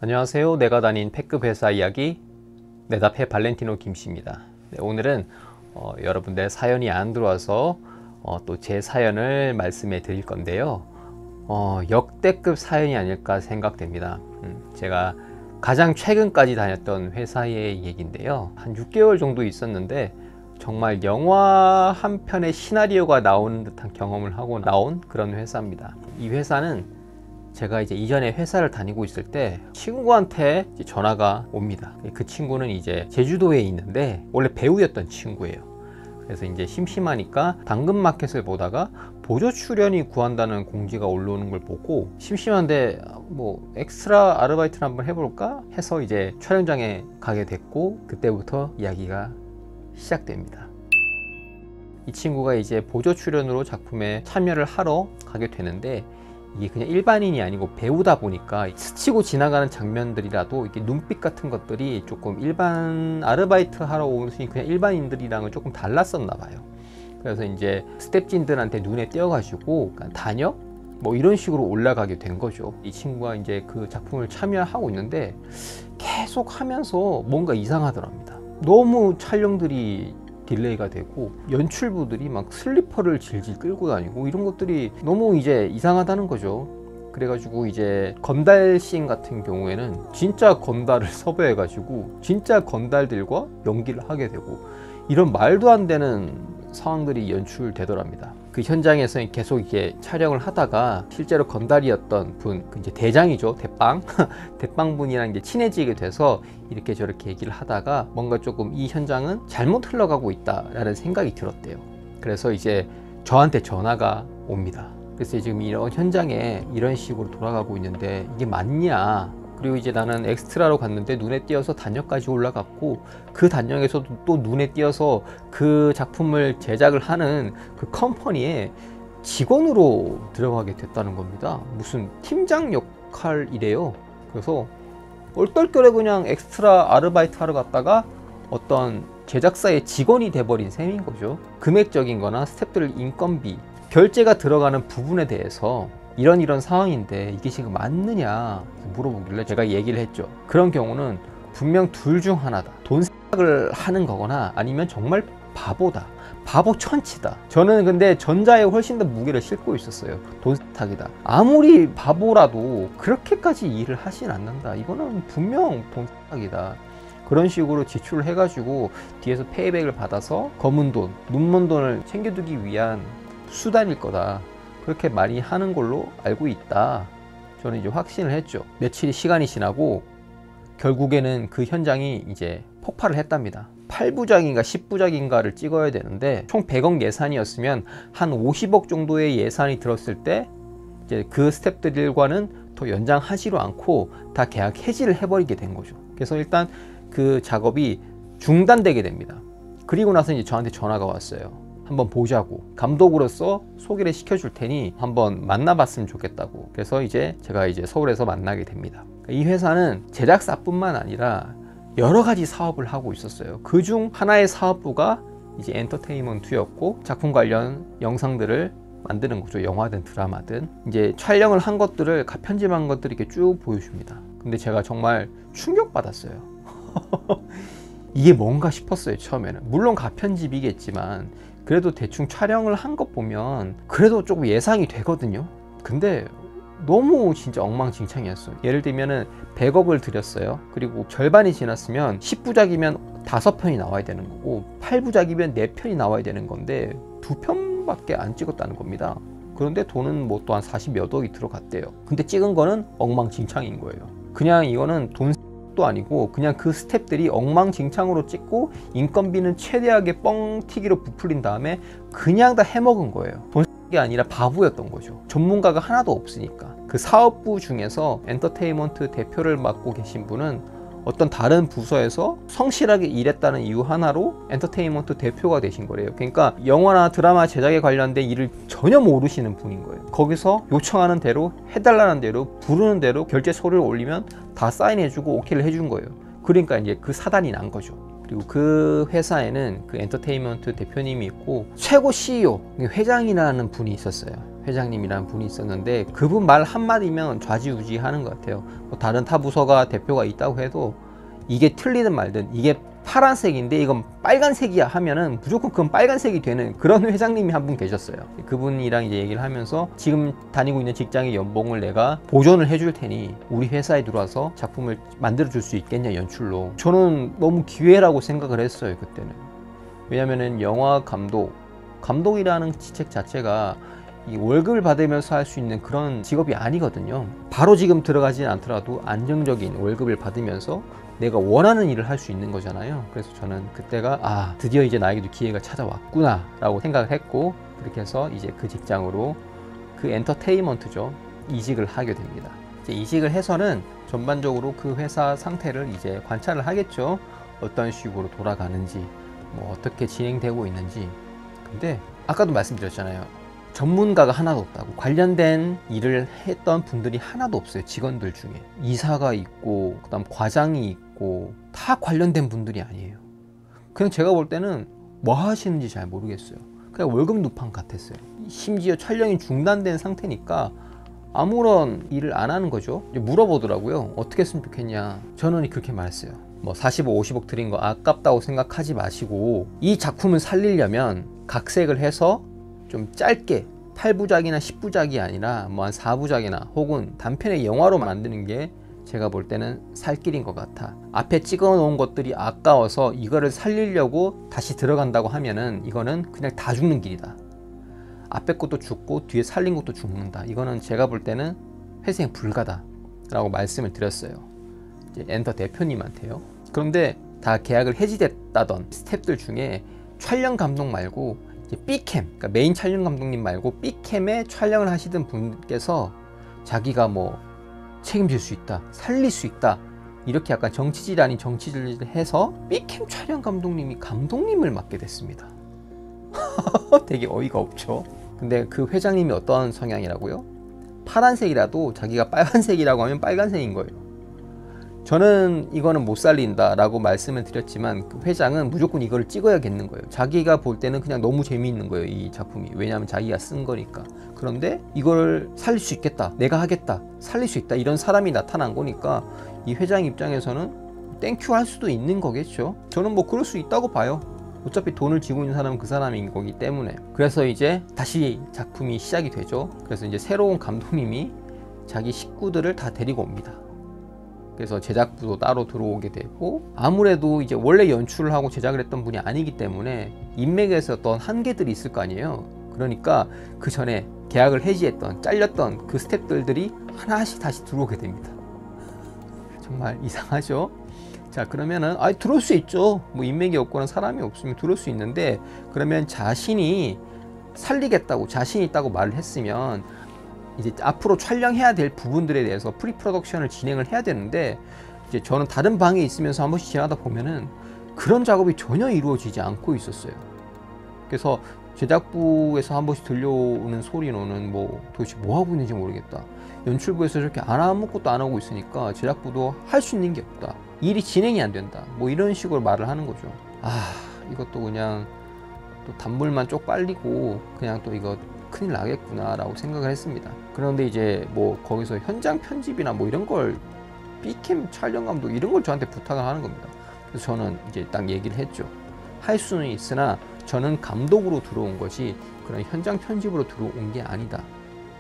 안녕하세요. 내가 다닌 패급 회사 이야기 내답해 발렌티노 김씨입니다. 네, 오늘은 여러분들 사연이 안 들어와서 또 제 사연을 말씀해 드릴 건데요. 역대급 사연이 아닐까 생각됩니다. 제가 가장 최근까지 다녔던 회사의 얘기인데요. 한 6개월 정도 있었는데 정말 영화 한 편의 시나리오가 나오는 듯한 경험을 하고 나온 그런 회사입니다. 이 회사는 제가 이제 이전에 회사를 다니고 있을 때 친구한테 전화가 옵니다. 그 친구는 이제 제주도에 있는데 원래 배우였던 친구예요. 그래서 이제 심심하니까 당근마켓을 보다가 보조 출연이 구한다는 공지가 올라오는 걸 보고 심심한데 뭐 엑스트라 아르바이트를 한번 해볼까 해서 이제 촬영장에 가게 됐고, 그때부터 이야기가 시작됩니다. 이 친구가 이제 보조 출연으로 작품에 참여를 하러 가게 되는데, 이게 그냥 일반인이 아니고 배우다 보니까 스치고 지나가는 장면들이라도 이렇게 눈빛 같은 것들이 조금 일반 아르바이트 하러 오신 그냥 일반인들이랑은 조금 달랐었나 봐요. 그래서 이제 스텝진들한테 눈에 띄어가지고 단역? 뭐 이런 식으로 올라가게 된 거죠. 이 친구가 이제 그 작품을 참여하고 있는데 계속 하면서 뭔가 이상하더랍니다. 너무 촬영들이 딜레이가 되고 연출부들이 막 슬리퍼를 질질 끌고 다니고 이런 것들이 너무 이제 이상하다는 거죠. 그래가지고 이제 건달 씬 같은 경우에는 진짜 건달을 섭외해 가지고 진짜 건달들과 연기를 하게 되고 이런 말도 안 되는 상황들이 연출되더랍니다. 그 현장에서 계속 이렇게 촬영을 하다가 실제로 건달이었던 분, 이제 대장이죠, 대빵 대빵 분이랑 이제 친해지게 돼서 이렇게 저렇게 얘기를 하다가 뭔가 조금 이 현장은 잘못 흘러가고 있다라는 생각이 들었대요. 그래서 이제 저한테 전화가 옵니다. 그래서 지금 이런 현장에 이런 식으로 돌아가고 있는데 이게 맞냐? 그리고 이제 나는 엑스트라로 갔는데 눈에 띄어서 단역까지 올라갔고, 그 단역에서도 또 눈에 띄어서 그 작품을 제작을 하는 그 컴퍼니에 직원으로 들어가게 됐다는 겁니다. 무슨 팀장 역할이래요. 그래서 얼떨결에 그냥 엑스트라 아르바이트 하러 갔다가 어떤 제작사의 직원이 돼버린 셈인 거죠. 금액적인 거나 스태프들 인건비, 결제가 들어가는 부분에 대해서 이런 상황인데 이게 지금 맞느냐 물어보길래 제가 얘기를 했죠. 그런 경우는 분명 둘 중 하나다. 돈 생각을 하는 거거나 아니면 정말 바보다. 바보 천치다. 저는 근데 전자에 훨씬 더 무게를 싣고 있었어요. 돈 생각이다. 아무리 바보라도 그렇게까지 일을 하진 않는다. 이거는 분명 돈 생각이다. 그런 식으로 지출을 해가지고 뒤에서 페이백을 받아서 검은 돈, 눈먼 돈을 챙겨두기 위한 수단일 거다. 그렇게 많이 하는 걸로 알고 있다. 저는 이제 확신을 했죠. 며칠 시간이 지나고 결국에는 그 현장이 이제 폭발을 했답니다. 8부작인가 10부작인가를 찍어야 되는데 총 100억 예산이었으면 한 50억 정도의 예산이 들었을 때 이제 그 스태프들과는 더 연장하지도 않고 다 계약 해지를 해버리게 된 거죠. 그래서 일단 그 작업이 중단되게 됩니다. 그리고 나서 이제 저한테 전화가 왔어요. 한번 보자고, 감독으로서 소개를 시켜줄 테니 한번 만나봤으면 좋겠다고. 그래서 이제 제가 이제 서울에서 만나게 됩니다. 이 회사는 제작사뿐만 아니라 여러 가지 사업을 하고 있었어요. 그중 하나의 사업부가 이제 엔터테인먼트였고, 작품 관련 영상들을 만드는 거죠. 영화든 드라마든 이제 촬영을 한 것들을 편집한 것들을 이렇게 쭉 보여줍니다. 근데 제가 정말 충격받았어요. 이게 뭔가 싶었어요. 처음에는 물론 가편집이겠지만 그래도 대충 촬영을 한 것 보면 그래도 조금 예상이 되거든요. 근데 너무 진짜 엉망진창이었어요. 예를 들면은 100억을 들였어요. 그리고 절반이 지났으면 10부작이면 5편이 나와야 되는 거고 8부작이면 4편이 나와야 되는 건데 2편밖에 안 찍었다는 겁니다. 그런데 돈은 뭐 또 한 40몇 억이 들어갔대요. 근데 찍은 거는 엉망진창인 거예요. 그냥 이거는 돈 도 아니고 그냥 그 스텝들이 엉망진창으로 찍고 인건비는 최대하게 뻥튀기로 부풀린 다음에 그냥 다 해먹은 거예요. 돈이 아니라 바보였던 거죠. 전문가가 하나도 없으니까. 그 사업부 중에서 엔터테인먼트 대표를 맡고 계신 분은 어떤 다른 부서에서 성실하게 일했다는 이유 하나로 엔터테인먼트 대표가 되신 거래요. 그러니까 영화나 드라마 제작에 관련된 일을 전혀 모르시는 분인 거예요. 거기서 요청하는 대로 해달라는 대로 부르는 대로 결제 서류를 올리면 다 사인해주고 오케이를 해준 거예요. 그러니까 이제 그 사단이 난 거죠. 그리고 그 회사에는 그 엔터테인먼트 대표님이 있고 최고 CEO, 회장이라는 분이 있었어요. 회장님이라는 분이 있었는데 그분 말 한마디면 좌지우지 하는 것 같아요. 뭐 다른 타 부서가 대표가 있다고 해도 이게 틀리든 말든 이게 파란색인데 이건 빨간색이야 하면은 무조건 그건 빨간색이 되는 그런 회장님이 한 분 계셨어요. 그분이랑 이제 얘기를 하면서 지금 다니고 있는 직장의 연봉을 내가 보존을 해줄 테니 우리 회사에 들어와서 작품을 만들어 줄 수 있겠냐 연출로. 저는 너무 기회라고 생각을 했어요 그때는. 왜냐면은 영화 감독이라는 직책 자체가 이 월급을 받으면서 할 수 있는 그런 직업이 아니거든요. 바로 지금 들어가지는 않더라도 안정적인 월급을 받으면서 내가 원하는 일을 할 수 있는 거잖아요. 그래서 저는 그때가 드디어 이제 나에게도 기회가 찾아왔구나 라고 생각을 했고, 그렇게 해서 이제 그 직장으로 그 엔터테인먼트죠, 이직을 하게 됩니다. 이제 이직을 해서는 전반적으로 그 회사 상태를 이제 관찰을 하겠죠. 어떤 식으로 돌아가는지, 뭐 어떻게 진행되고 있는지. 근데 아까도 말씀드렸잖아요, 전문가가 하나도 없다고. 관련된 일을 했던 분들이 하나도 없어요. 직원들 중에 이사가 있고 그다음 과장이 있고 다 관련된 분들이 아니에요. 그냥 제가 볼 때는 뭐 하시는지 잘 모르겠어요. 그냥 월급 누판 같았어요. 심지어 촬영이 중단된 상태니까 아무런 일을 안 하는 거죠. 물어보더라고요. 어떻게 했으면 좋겠냐. 저는 그렇게 말했어요. 뭐 45, 50억 드린 거 아깝다고 생각하지 마시고 이 작품을 살리려면 각색을 해서 좀 짧게 8부작이나 10부작이 아니라 뭐 한 4부작이나 혹은 단편의 영화로 만드는 게 제가 볼 때는 살 길인 것 같아. 앞에 찍어 놓은 것들이 아까워서 이거를 살리려고 다시 들어간다고 하면은 이거는 그냥 다 죽는 길이다. 앞에 것도 죽고 뒤에 살린 것도 죽는다. 이거는 제가 볼 때는 회생 불가다 라고 말씀을 드렸어요, 이제 엔터 대표님한테요. 그런데 다 계약을 해지됐다던 스태프들 중에 촬영 감독 말고 이제 B캠, 그러니까 메인 촬영 감독님 말고 B캠에 촬영을 하시던 분께서 자기가 뭐 책임질 수 있다, 살릴 수 있다, 이렇게 약간 정치질 아닌 정치질을 해서 B캠 촬영 감독님이 감독님을 맡게 됐습니다. 되게 어이가 없죠. 근데 그 회장님이 어떤 성향이라고요? 파란색이라도 자기가 빨간색이라고 하면 빨간색인 거예요. 저는 이거는 못 살린다 라고 말씀을 드렸지만 그 회장은 무조건 이거를 찍어야겠는 거예요. 자기가 볼 때는 그냥 너무 재미있는 거예요, 이 작품이. 왜냐하면 자기가 쓴 거니까. 그런데 이걸 살릴 수 있겠다, 내가 하겠다, 살릴 수 있다, 이런 사람이 나타난 거니까 이 회장 입장에서는 땡큐 할 수도 있는 거겠죠. 저는 뭐 그럴 수 있다고 봐요. 어차피 돈을 쥐고 있는 사람은 그 사람인 거기 때문에. 그래서 이제 다시 작품이 시작이 되죠. 그래서 이제 새로운 감독님이 자기 식구들을 다 데리고 옵니다. 그래서 제작부도 따로 들어오게 되고, 아무래도 이제 원래 연출을 하고 제작을 했던 분이 아니기 때문에 인맥에서 어떤 한계들이 있을 거 아니에요. 그러니까 그 전에 계약을 해지했던, 잘렸던 그 스태프들이 하나씩 다시 들어오게 됩니다. 정말 이상하죠? 자, 그러면은 들어올 수 있죠. 뭐 인맥이 없거나 사람이 없으면 들어올 수 있는데, 그러면 자신이 살리겠다고, 자신 있다고 말을 했으면 이제 앞으로 촬영해야 될 부분들에 대해서 프리 프로덕션을 진행을 해야 되는데, 이제 저는 다른 방에 있으면서 한 번씩 지나다 보면은 그런 작업이 전혀 이루어지지 않고 있었어요. 그래서 제작부에서 한 번씩 들려오는 소리로는 뭐 도대체 뭐 하고 있는지 모르겠다, 연출부에서 저렇게 아무것도 안 하고 있으니까 제작부도 할 수 있는 게 없다, 일이 진행이 안 된다, 뭐 이런 식으로 말을 하는 거죠. 이것도 그냥 또 단물만 쪽 빨리고 그냥 또 이거 큰일 나겠구나 라고 생각을 했습니다. 그런데 이제 뭐 거기서 현장 편집이나 뭐 이런 걸, B캠 촬영 감독 이런 걸 저한테 부탁을 하는 겁니다. 그래서 저는 이제 딱 얘기를 했죠. 할 수는 있으나 저는 감독으로 들어온 거지 그런 현장 편집으로 들어온 게 아니다.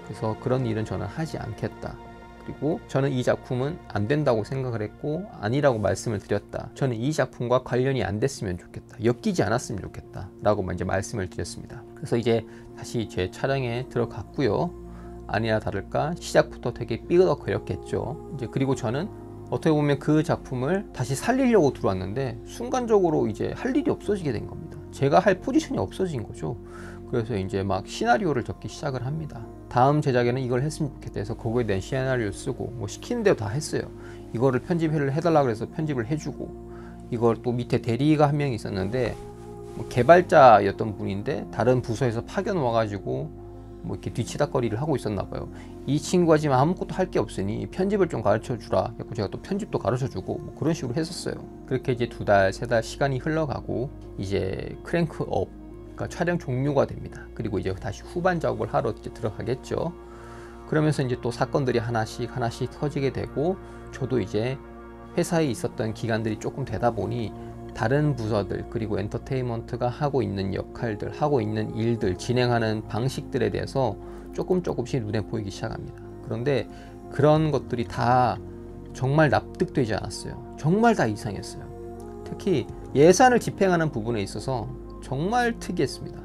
그래서 그런 일은 저는 하지 않겠다. 그리고 저는 이 작품은 안 된다고 생각을 했고 아니라고 말씀을 드렸다. 저는 이 작품과 관련이 안 됐으면 좋겠다, 엮이지 않았으면 좋겠다 라고 이제 말씀을 드렸습니다. 그래서 이제 다시 제 촬영에 들어갔고요. 아니나 다를까 시작부터 되게 삐그덕거렸겠죠. 이제 그리고 저는 어떻게 보면 그 작품을 다시 살리려고 들어왔는데 순간적으로 이제 할 일이 없어지게 된 겁니다. 제가 할 포지션이 없어진 거죠. 그래서 이제 막 시나리오를 적기 시작을 합니다. 다음 제작에는 이걸 했으면 좋겠다 해서 그거에 대한 시나리오를 쓰고, 뭐 시키는 대로 다 했어요. 이거를 편집을 해달라고 해서 편집을 해주고, 이걸 또 밑에 대리가 한 명이 있었는데 뭐 개발자였던 분인데 다른 부서에서 파견 와가지고 뭐 이렇게 뒤치다거리를 하고 있었나 봐요. 이 친구가 지금 아무것도 할 게 없으니 편집을 좀 가르쳐 주라. 그래서 제가 또 편집도 가르쳐 주고 뭐 그런 식으로 했었어요. 그렇게 이제 2달, 3달 시간이 흘러가고 이제 크랭크업 그러니까 촬영 종료가 됩니다. 그리고 이제 다시 후반 작업을 하러 이제 들어가겠죠. 그러면서 이제 또 사건들이 하나씩 터지게 되고, 저도 이제 회사에 있었던 기간들이 조금 되다 보니 다른 부서들, 그리고 엔터테인먼트가 하고 있는 역할들, 하고 있는 일들, 진행하는 방식들에 대해서 조금씩 눈에 보이기 시작합니다. 그런데 그런 것들이 다 정말 납득되지 않았어요. 정말 다 이상했어요. 특히 예산을 집행하는 부분에 있어서 정말 특이했습니다.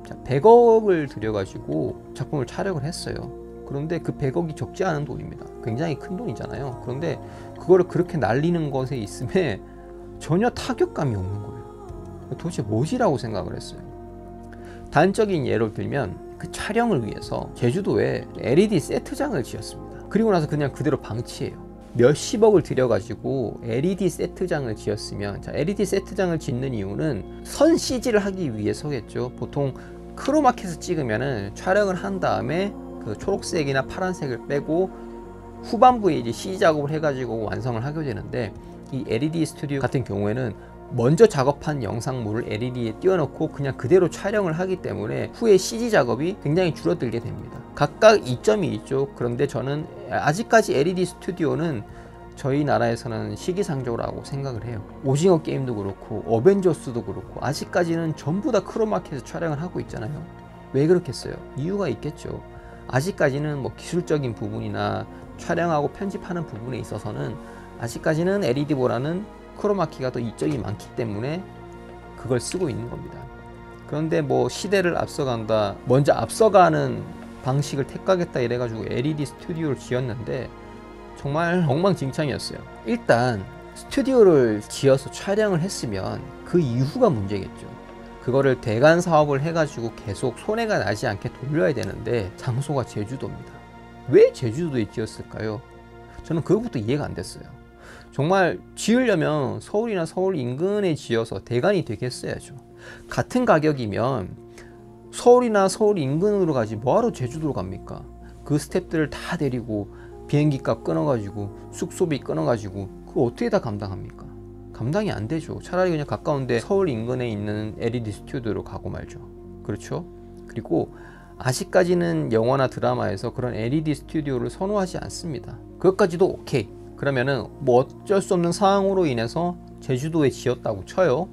자, 100억을 들여가지고 작품을 촬영을 했어요. 그런데 그 100억이 적지 않은 돈입니다. 굉장히 큰 돈이잖아요. 그런데 그거를 그렇게 날리는 것에 있음에 전혀 타격감이 없는 거예요. 도대체 뭐지라고 생각을 했어요. 단적인 예를 들면 그 촬영을 위해서 제주도에 LED 세트장을 지었습니다. 그리고 나서 그냥 그대로 방치해요. 몇십억을 들여가지고 LED 세트장을 지었으면, 자, LED 세트장을 짓는 이유는 선 CG를 하기 위해서겠죠. 보통 크로마키에서 찍으면은 촬영을 한 다음에 그 초록색이나 파란색을 빼고 후반부에 이제 CG 작업을 해가지고 완성을 하게 되는데, 이 LED 스튜디오 같은 경우에는 먼저 작업한 영상물을 LED에 띄워놓고 그냥 그대로 촬영을 하기 때문에 후에 CG 작업이 굉장히 줄어들게 됩니다. 각각 이점이 있죠. 그런데 저는 아직까지 LED 스튜디오는 저희 나라에서는 시기상조라고 생각을 해요. 오징어 게임도 그렇고 어벤져스도 그렇고 아직까지는 전부 다 크로마키에서 촬영을 하고 있잖아요. 왜 그렇겠어요? 이유가 있겠죠. 아직까지는 뭐 기술적인 부분이나 촬영하고 편집하는 부분에 있어서는 아직까지는 LED보다는 크로마키가 더 이점이 많기 때문에 그걸 쓰고 있는 겁니다. 그런데 뭐 시대를 앞서간다, 먼저 앞서가는 방식을 택하겠다 이래가지고 LED 스튜디오를 지었는데 정말 엉망진창이었어요. 일단 스튜디오를 지어서 촬영을 했으면 그 이후가 문제겠죠. 그거를 대관 사업을 해가지고 계속 손해가 나지 않게 돌려야 되는데 장소가 제주도입니다. 왜 제주도에 지었을까요? 저는 그것부터 이해가 안 됐어요. 정말 지으려면 서울이나 서울 인근에 지어서 대관이 되게 했어야죠. 같은 가격이면 서울이나 서울 인근으로 가지 뭐하러 제주도로 갑니까? 그 스태프들을 다 데리고 비행기 값 끊어가지고 숙소비 끊어가지고 그거 어떻게 다 감당합니까? 감당이 안 되죠. 차라리 그냥 가까운데 서울 인근에 있는 LED 스튜디오로 가고 말죠. 그렇죠? 그리고 아직까지는 영화나 드라마에서 그런 LED 스튜디오를 선호하지 않습니다. 그것까지도 오케이. 그러면은 뭐 어쩔 수 없는 상황으로 인해서 제주도에 지었다고 쳐요.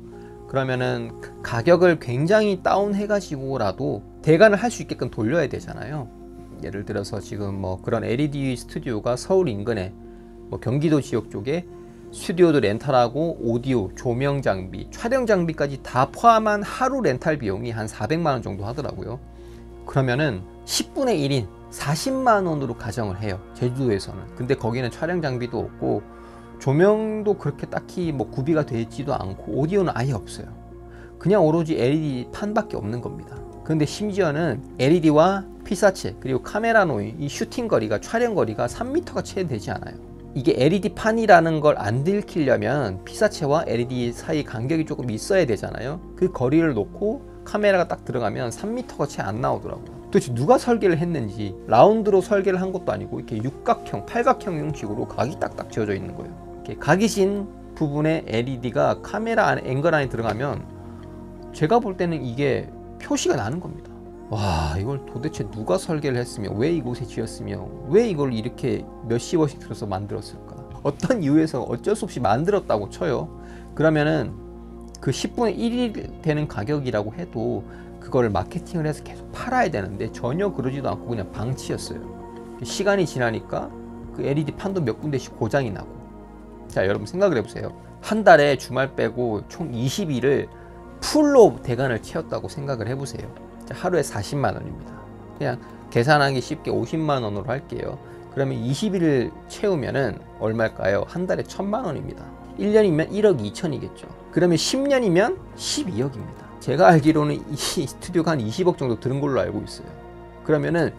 그러면은 가격을 굉장히 다운해 가지고라도 대관을 할 수 있게끔 돌려야 되잖아요. 예를 들어서 지금 뭐 그런 LED 스튜디오가 서울 인근에 뭐 경기도 지역 쪽에 스튜디오도 렌탈하고 오디오, 조명 장비, 촬영 장비까지 다 포함한 하루 렌탈 비용이 한 400만 원 정도 하더라고요. 그러면은 10분의 1인 40만 원으로 가정을 해요. 제주도에서는. 근데 거기는 촬영 장비도 없고 조명도 그렇게 딱히 뭐 구비가 되어 있지도 않고 오디오는 아예 없어요. 그냥 오로지 LED 판밖에 없는 겁니다. 그런데 심지어는 LED와 피사체 그리고 카메라 노이 이 슈팅 거리가 촬영 거리가 3m가 채 되지 않아요. 이게 LED 판이라는 걸 안 들키려면 피사체와 LED 사이 간격이 조금 있어야 되잖아요. 그 거리를 놓고 카메라가 딱 들어가면 3m가 채 안 나오더라고요. 도대체 누가 설계를 했는지 라운드로 설계를 한 것도 아니고 이렇게 육각형, 팔각형 형식으로 각이 딱딱 지어져 있는 거예요. 이렇게 각이 진 부분에 LED가 카메라 안에 앵글 안에 들어가면 제가 볼 때는 이게 표시가 나는 겁니다. 와, 이걸 도대체 누가 설계를 했으며 왜 이곳에 지었으며 왜 이걸 이렇게 몇십억씩 들어서 만들었을까? 어떤 이유에서 어쩔 수 없이 만들었다고 쳐요. 그러면은 그 10분의 1이 되는 가격이라고 해도 그거를 마케팅을 해서 계속 팔아야 되는데 전혀 그러지도 않고 그냥 방치였어요. 시간이 지나니까 그 LED 판도 몇 군데씩 고장이 나고. 자, 여러분 생각을 해보세요. 한 달에 주말 빼고 총 20일을 풀로 대관을 채웠다고 생각을 해보세요. 자, 하루에 40만 원입니다. 그냥 계산하기 쉽게 50만 원으로 할게요. 그러면 20일을 채우면은 얼마일까요? 한 달에 1000만 원입니다. 1년이면 1억 2천이겠죠. 그러면 10년이면 12억입니다. 제가 알기로는 이 스튜디오가 한 20억 정도 드는 걸로 알고 있어요. 그러면은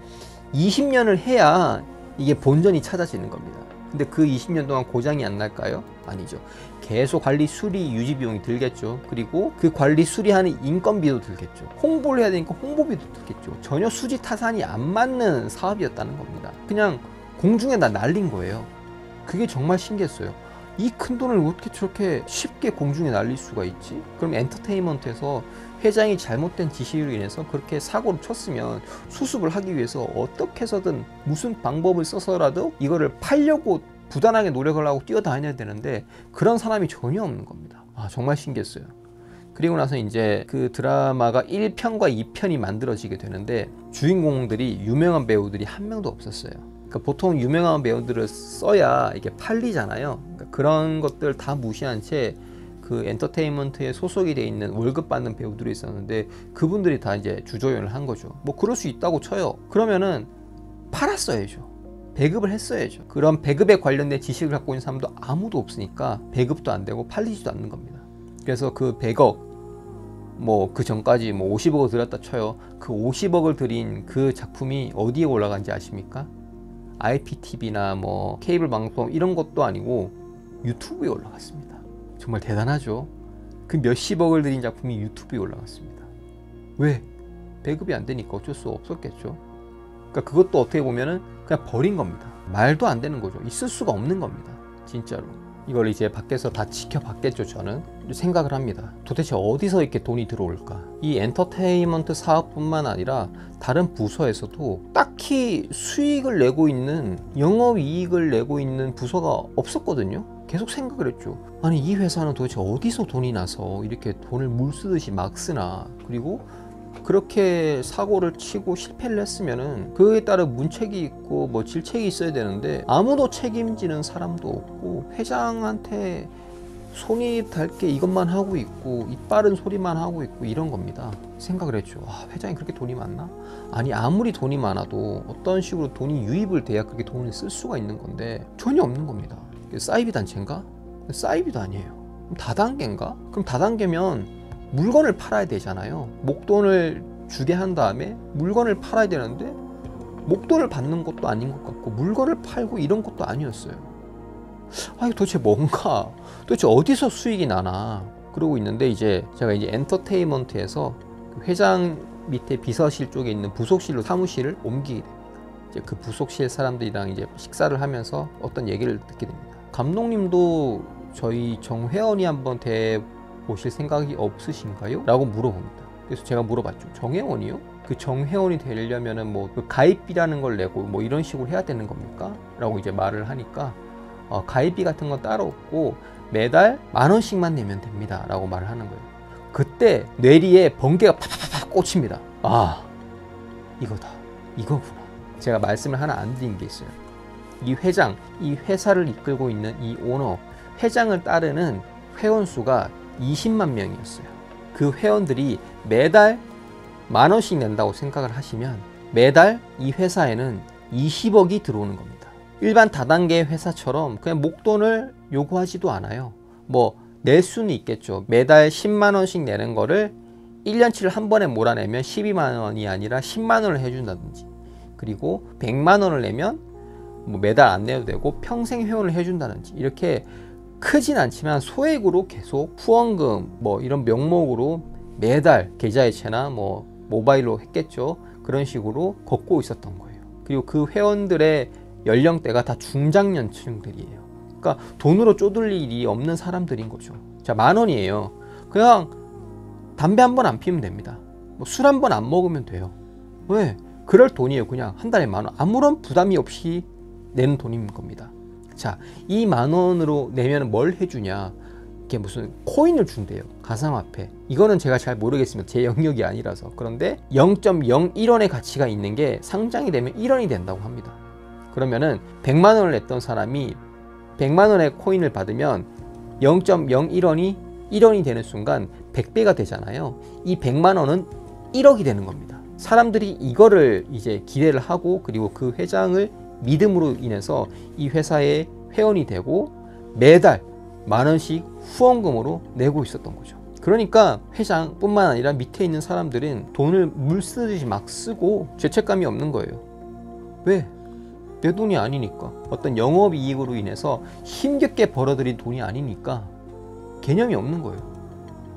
20년을 해야 이게 본전이 찾아지는 겁니다. 근데 그 20년 동안 고장이 안 날까요? 아니죠. 계속 관리 수리 유지 비용이 들겠죠. 그리고 그 관리 수리하는 인건비도 들겠죠. 홍보를 해야 되니까 홍보비도 들겠죠. 전혀 수지 타산이 안 맞는 사업이었다는 겁니다. 그냥 공중에다 날린 거예요. 그게 정말 신기했어요. 이 큰 돈을 어떻게 저렇게 쉽게 공중에 날릴 수가 있지? 그럼 엔터테인먼트에서 회장이 잘못된 지시로 인해서 그렇게 사고를 쳤으면 수습을 하기 위해서 어떻게 해서든 무슨 방법을 써서라도 이거를 팔려고 부단하게 노력을 하고 뛰어다녀야 되는데 그런 사람이 전혀 없는 겁니다. 아, 정말 신기했어요. 그리고 나서 이제 그 드라마가 1편과 2편이 만들어지게 되는데 주인공들이 유명한 배우들이 한 명도 없었어요. 그러니까 보통 유명한 배우들을 써야 이게 팔리잖아요. 그러니까 그런 것들 다 무시한 채 그 엔터테인먼트에 소속이 돼 있는 월급 받는 배우들이 있었는데 그분들이 다 이제 주조연을 한 거죠. 뭐 그럴 수 있다고 쳐요. 그러면은 팔았어야죠. 배급을 했어야죠. 그런 배급에 관련된 지식을 갖고 있는 사람도 아무도 없으니까 배급도 안 되고 팔리지도 않는 겁니다. 그래서 그 100억, 뭐 그 전까지 뭐 50억을 들였다 쳐요. 그 50억을 들인 그 작품이 어디에 올라간지 아십니까? IPTV나 뭐 케이블 방송 이런 것도 아니고 유튜브에 올라갔습니다. 정말 대단하죠. 그 몇십억을 들인 작품이 유튜브에 올라갔습니다. 왜? 배급이 안 되니까 어쩔 수 없었겠죠. 그러니까 그것도 어떻게 보면은 그냥 버린 겁니다. 말도 안 되는 거죠. 있을 수가 없는 겁니다. 진짜로. 이걸 이제 밖에서 다 지켜봤겠죠. 저는 생각을 합니다. 도대체 어디서 이렇게 돈이 들어올까? 이 엔터테인먼트 사업뿐만 아니라 다른 부서에서도 딱히 수익을 내고 있는, 영업이익을 내고 있는 부서가 없었거든요. 계속 생각을 했죠. 아니, 이 회사는 도대체 어디서 돈이 나서 이렇게 돈을 물쓰듯이 막 쓰나. 그리고 그렇게 사고를 치고 실패를 했으면은 그에 따른 문책이 있고 뭐 질책이 있어야 되는데 아무도 책임지는 사람도 없고 회장한테 손이 닿게 이것만 하고 있고 입 바른 소리만 하고 있고 이런 겁니다. 생각을 했죠. 아, 회장이 그렇게 돈이 많나? 아니, 아무리 돈이 많아도 어떤 식으로 돈이 유입을 돼야 그렇게 돈을 쓸 수가 있는 건데 전혀 없는 겁니다. 사이비 단체인가? 사이비도 아니에요. 그럼 다단계인가? 그럼 다단계면 물건을 팔아야 되잖아요. 목돈을 주게 한 다음에 물건을 팔아야 되는데 목돈을 받는 것도 아닌 것 같고 물건을 팔고 이런 것도 아니었어요. 아, 이거 도대체 뭔가, 도대체 어디서 수익이 나나 그러고 있는데 이제 제가 이제 엔터테인먼트에서 회장 밑에 비서실 쪽에 있는 부속실로 사무실을 옮기게 됩니다. 이제 그 부속실 사람들이랑 이제 식사를 하면서 어떤 얘기를 듣게 됩니다. 감독님도 저희 정회원이 한번 보실 생각이 없으신가요? 라고 물어봅니다. 그래서 제가 물어봤죠. 정회원이요? 그 정회원이 되려면은 뭐 그 가입비라는 걸 내고 뭐 이런 식으로 해야 되는 겁니까? 라고 이제 말을 하니까 가입비 같은 건 따로 없고 매달 10,000원씩만 내면 됩니다. 라고 말을 하는 거예요. 그때 뇌리에 번개가 팍팍팍 꽂힙니다. 아, 이거다. 이거구나. 제가 말씀을 하나 안 드린 게 있어요. 이 회장, 이 회사를 이끌고 있는 이 오너, 회장을 따르는 회원 수가 20만 명이었어요. 그 회원들이 매달 10,000원씩 낸다고 생각을 하시면 매달 이 회사에는 20억이 들어오는 겁니다. 일반 다단계 회사처럼 그냥 목돈을 요구하지도 않아요. 뭐 낼 수는 있겠죠. 매달 10만 원씩 내는 거를 1년치를 한 번에 몰아내면 12만 원이 아니라 10만 원을 해준다든지, 그리고 100만 원을 내면 뭐 매달 안 내도 되고 평생 회원을 해준다든지, 이렇게 크진 않지만 소액으로 계속 후원금 뭐 이런 명목으로 매달 계좌이체나 뭐 모바일로 했겠죠. 그런 식으로 걷고 있었던 거예요. 그리고 그 회원들의 연령대가 다 중장년층들이에요. 그러니까 돈으로 쪼들릴 일이 없는 사람들인 거죠. 자, 10,000원이에요. 그냥 담배 한 번 안 피우면 됩니다. 뭐 술 한 번 안 먹으면 돼요. 왜? 그럴 돈이에요. 그냥 한 달에 10,000원. 아무런 부담이 없이 내는 돈인 겁니다. 자, 이 10,000원으로 내면 뭘 해주냐? 이게 무슨 코인을 준대요. 가상화폐. 이거는 제가 잘 모르겠습니다. 제 영역이 아니라서. 그런데 0.01원의 가치가 있는 게 상장이 되면 1원이 된다고 합니다. 그러면은 100만 원을 냈던 사람이 100만 원의 코인을 받으면 0.01원이 1원이 되는 순간 100배가 되잖아요. 이 100만 원은 1억이 되는 겁니다. 사람들이 이거를 이제 기대를 하고, 그리고 그 회장을 믿음으로 인해서 이 회사의 회원이 되고 매달 10,000원씩 후원금으로 내고 있었던 거죠. 그러니까 회장뿐만 아니라 밑에 있는 사람들은 돈을 물쓰듯이 막 쓰고 죄책감이 없는 거예요. 왜? 내 돈이 아니니까. 어떤 영업이익으로 인해서 힘겹게 벌어들인 돈이 아니니까 개념이 없는 거예요.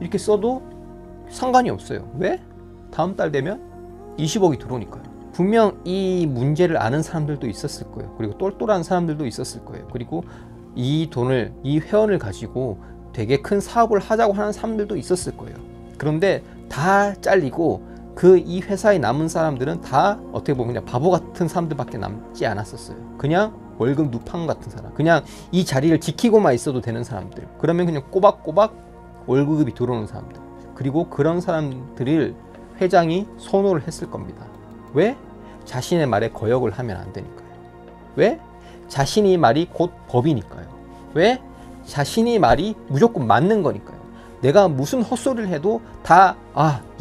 이렇게 써도 상관이 없어요. 왜? 다음 달 되면 20억이 들어오니까요. 분명 이 문제를 아는 사람들도 있었을 거예요. 그리고 똘똘한 사람들도 있었을 거예요. 그리고 이 돈을, 이 회원을 가지고 되게 큰 사업을 하자고 하는 사람들도 있었을 거예요. 그런데 다 잘리고 그 이 회사에 남은 사람들은 다 어떻게 보면 그냥 바보 같은 사람들밖에 남지 않았었어요. 그냥 월급 누팡 같은 사람, 그냥 이 자리를 지키고만 있어도 되는 사람들, 그러면 그냥 꼬박꼬박 월급이 들어오는 사람들, 그리고 그런 사람들을 회장이 선호를 했을 겁니다. 왜? 자신의 말에 거역을 하면 안 되니까요. 왜? 자신이 말이 곧 법이니까요. 왜? 자신이 말이 무조건 맞는 거니까요. 내가 무슨 헛소리를 해도 다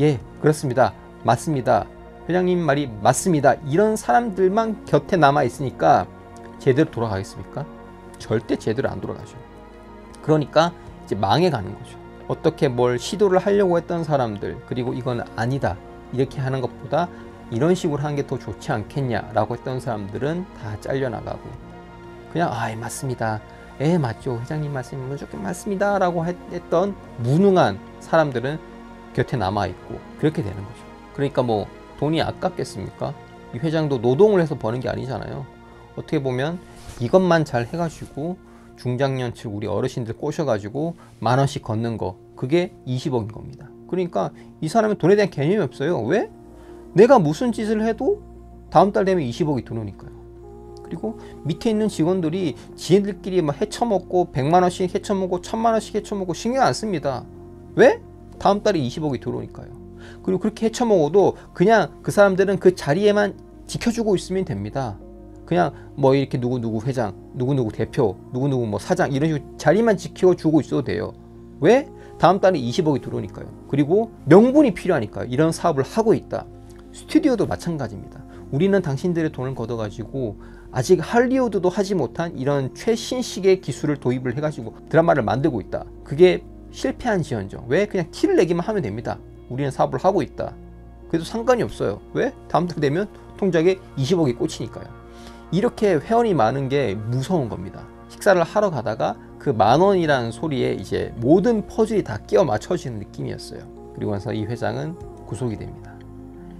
예, 그렇습니다, 맞습니다, 회장님 말이 맞습니다, 이런 사람들만 곁에 남아 있으니까 제대로 돌아가겠습니까? 절대 제대로 안 돌아가죠. 그러니까 이제 망해가는 거죠. 어떻게 뭘 시도를 하려고 했던 사람들, 그리고 이건 아니다 이렇게 하는 것보다 이런 식으로 하는 게 더 좋지 않겠냐라고 했던 사람들은 다 잘려나가고, 그냥 예, 맞습니다, 예, 맞죠, 회장님 말씀이 무조건 맞습니다 라고 했던 무능한 사람들은 곁에 남아있고, 그렇게 되는 거죠. 그러니까 뭐 돈이 아깝겠습니까? 이 회장도 노동을 해서 버는 게 아니잖아요. 어떻게 보면 이것만 잘 해가지고 중장년층 우리 어르신들 꼬셔가지고 10,000원씩 걷는 거, 그게 20억인 겁니다. 그러니까 이 사람은 돈에 대한 개념이 없어요. 왜? 내가 무슨 짓을 해도 다음 달 되면 20억이 들어오니까요. 그리고 밑에 있는 직원들이 지네들끼리 막 헤쳐먹고 100만원씩 헤쳐먹고 1000만원씩 헤쳐먹고 신경 안 씁니다. 왜? 다음 달에 20억이 들어오니까요. 그리고 그렇게 헤쳐먹어도 그냥 그 사람들은 그 자리에만 지켜주고 있으면 됩니다. 그냥 뭐 이렇게 누구누구 회장, 누구누구 대표, 누구누구 뭐 사장 이런 식으로 자리만 지켜주고 있어도 돼요. 왜? 다음 달에 20억이 들어오니까요. 그리고 명분이 필요하니까요. 이런 사업을 하고 있다. 스튜디오도 마찬가지입니다. 우리는 당신들의 돈을 걷어가지고 아직 할리우드도 하지 못한 이런 최신식의 기술을 도입을 해가지고 드라마를 만들고 있다. 그게 실패한 지언정. 왜? 그냥 티를 내기만 하면 됩니다. 우리는 사업을 하고 있다. 그래도 상관이 없어요. 왜? 다음 달 되면 통장에 20억이 꽂히니까요. 이렇게 회원이 많은 게 무서운 겁니다. 식사를 하러 가다가 그 10,000원이라는 소리에 이제 모든 퍼즐이 다 끼워 맞춰지는 느낌이었어요. 그리고 나서 이 회장은 구속이 됩니다.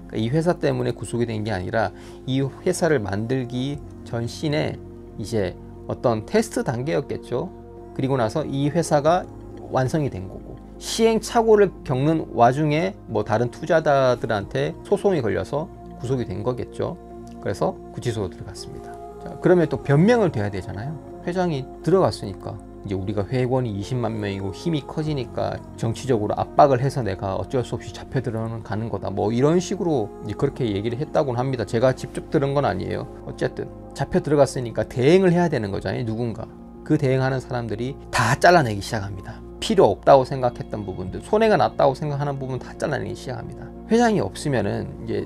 그러니까 이 회사 때문에 구속이 된 게 아니라 이 회사를 만들기 전신에 이제 어떤 테스트 단계였겠죠. 그리고 나서 이 회사가 완성이 된 거고, 시행착오를 겪는 와중에 뭐 다른 투자자들한테 소송이 걸려서 구속이 된 거겠죠. 그래서 구치소로 들어갔습니다. 자, 그러면 또 변명을 돼야 되잖아요. 회장이 들어갔으니까 이제 우리가 회원이 20만 명이고 힘이 커지니까 정치적으로 압박을 해서 내가 어쩔 수 없이 잡혀 들어가는 거다, 뭐 이런 식으로 이제 그렇게 얘기를 했다고는 합니다. 제가 직접 들은 건 아니에요. 어쨌든 잡혀 들어갔으니까 대행을 해야 되는 거잖아요. 누군가. 그 대행하는 사람들이 다 잘라내기 시작합니다. 필요 없다고 생각했던 부분들, 손해가 났다고 생각하는 부분 다 잘라내기 시작합니다. 회장이 없으면은 이제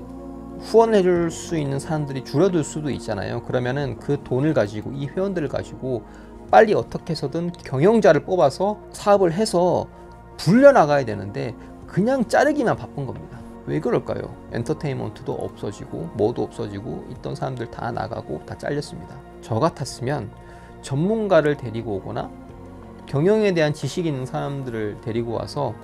후원을 해줄 수 있는 사람들이 줄어들 수도 있잖아요. 그러면은 그 돈을 가지고, 이 회원들을 가지고 빨리 어떻게 해서든 경영자를 뽑아서 사업을 해서 불려나가야 되는데 그냥 자르기만 바쁜 겁니다. 왜 그럴까요? 엔터테인먼트도 없어지고 뭐도 없어지고 있던 사람들 다 나가고 다 잘렸습니다. 저 같았으면 전문가를 데리고 오거나 경영에 대한 지식이 있는 사람들을 데리고 와서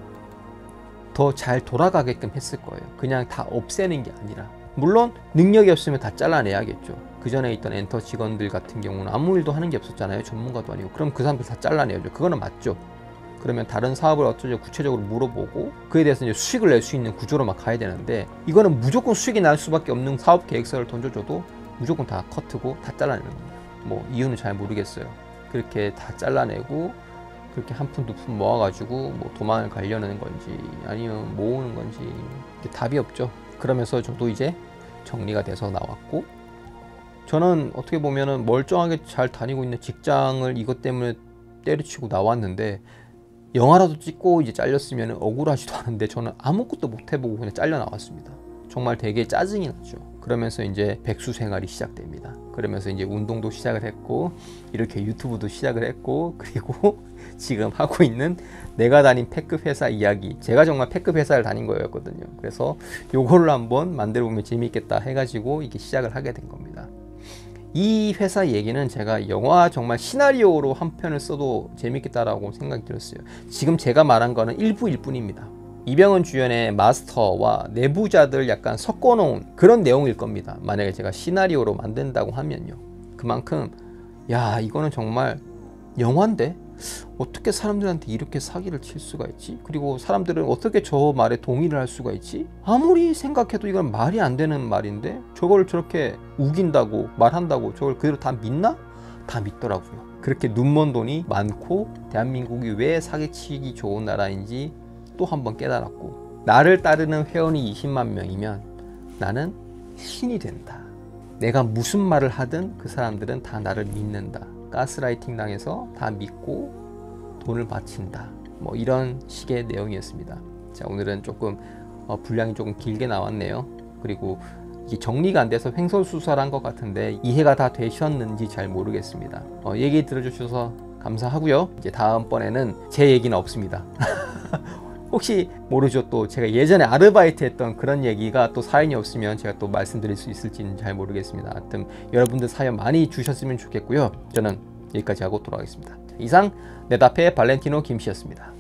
더 잘 돌아가게끔 했을 거예요. 그냥 다 없애는 게 아니라. 물론 능력이 없으면 다 잘라내야겠죠. 그 전에 있던 엔터 직원들 같은 경우는 아무 일도 하는 게 없었잖아요. 전문가도 아니고. 그럼 그 사람들 다 잘라내야죠. 그거는 맞죠. 그러면 다른 사업을 어쩌죠 구체적으로 물어보고 그에 대해서 이제 수익을 낼 수 있는 구조로 막 가야 되는데, 이거는 무조건 수익이 날 수밖에 없는 사업 계획서를 던져줘도 무조건 다 커트고 다 잘라내는 겁니다. 뭐 이유는 잘 모르겠어요. 그렇게 다 잘라내고 그렇게 한 푼 두 푼 모아가지고 뭐 도망을 가려는 건지 아니면 모으는 건지 답이 없죠. 그러면서 저도 이제 정리가 돼서 나왔고, 저는 어떻게 보면은 멀쩡하게 잘 다니고 있는 직장을 이것 때문에 때려치고 나왔는데, 영화라도 찍고 이제 잘렸으면 억울하지도 않은데 저는 아무것도 못 해보고 그냥 잘려 나왔습니다. 정말 되게 짜증이 났죠. 그러면서 이제 백수 생활이 시작됩니다. 그러면서 이제 운동도 시작을 했고, 이렇게 유튜브도 시작을 했고, 그리고 지금 하고 있는 내가 다닌 팩급 회사 이야기, 제가 정말 팩급 회사를 다닌 거였거든요. 그래서 요걸로 한번 만들어 보면 재미있겠다 해가지고 이게 시작을 하게 된 겁니다. 이 회사 얘기는 제가 영화 정말 시나리오로 한 편을 써도 재밌겠다라고 생각이 들었어요. 지금 제가 말한 거는 일부일 뿐입니다. 이병헌 주연의 마스터와 내부자들 약간 섞어놓은 그런 내용일 겁니다. 만약에 제가 시나리오로 만든다고 하면요. 그만큼 야, 이거는 정말 영화인데 어떻게 사람들한테 이렇게 사기를 칠 수가 있지? 그리고 사람들은 어떻게 저 말에 동의를 할 수가 있지? 아무리 생각해도 이건 말이 안 되는 말인데 저걸 저렇게 우긴다고 말한다고 저걸 그대로 다 믿나? 다 믿더라고요. 그렇게 눈먼 돈이 많고 대한민국이 왜 사기치기 좋은 나라인지 또 한 번 깨달았고, 나를 따르는 회원이 20만 명이면 나는 신이 된다. 내가 무슨 말을 하든 그 사람들은 다 나를 믿는다. 가스라이팅 당해서 다 믿고 돈을 바친다. 뭐 이런 식의 내용이었습니다. 자, 오늘은 조금 분량이 조금 길게 나왔네요. 그리고 이게 정리가 안 돼서 횡설수설한 것 같은데 이해가 다 되셨는지 잘 모르겠습니다. 얘기 들어주셔서 감사하고요. 이제 다음번에는 제 얘기는 없습니다. 혹시 모르죠. 또 제가 예전에 아르바이트 했던 그런 얘기가 또 사연이 없으면 제가 또 말씀드릴 수 있을지는 잘 모르겠습니다. 하여튼 여러분들 사연 많이 주셨으면 좋겠고요. 저는 여기까지 하고 돌아가겠습니다. 이상 내답의 발렌티노 김씨였습니다.